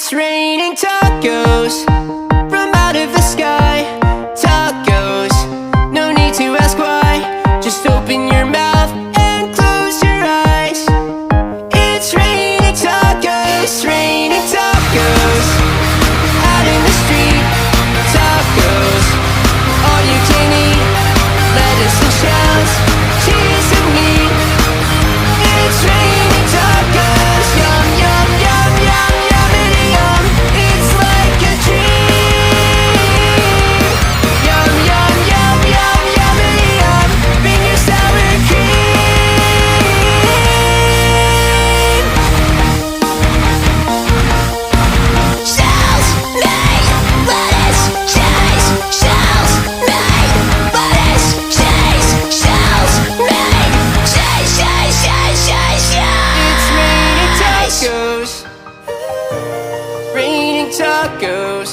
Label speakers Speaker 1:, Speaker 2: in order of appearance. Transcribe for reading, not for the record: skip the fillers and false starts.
Speaker 1: It's raining tacos from out of the sky. Tacos, no need to ask why. Just open your mouth and close your eyes. It's raining tacos, raining tacos. Out in the street, tacos, all you can eat. Lettuce and shells, cheese and meat. It's raining tacos, yum, yum, yum, yum, yummity yum. It's like a dream. Yum, yum, yum, yum, yummity yum. Bring your sour cream. Shells made lettuce, cheese. Shells made lettuce, cheese. Shells made cheese, cheese, cheese, cheese, cheese. It's raining tacos, raining tacos.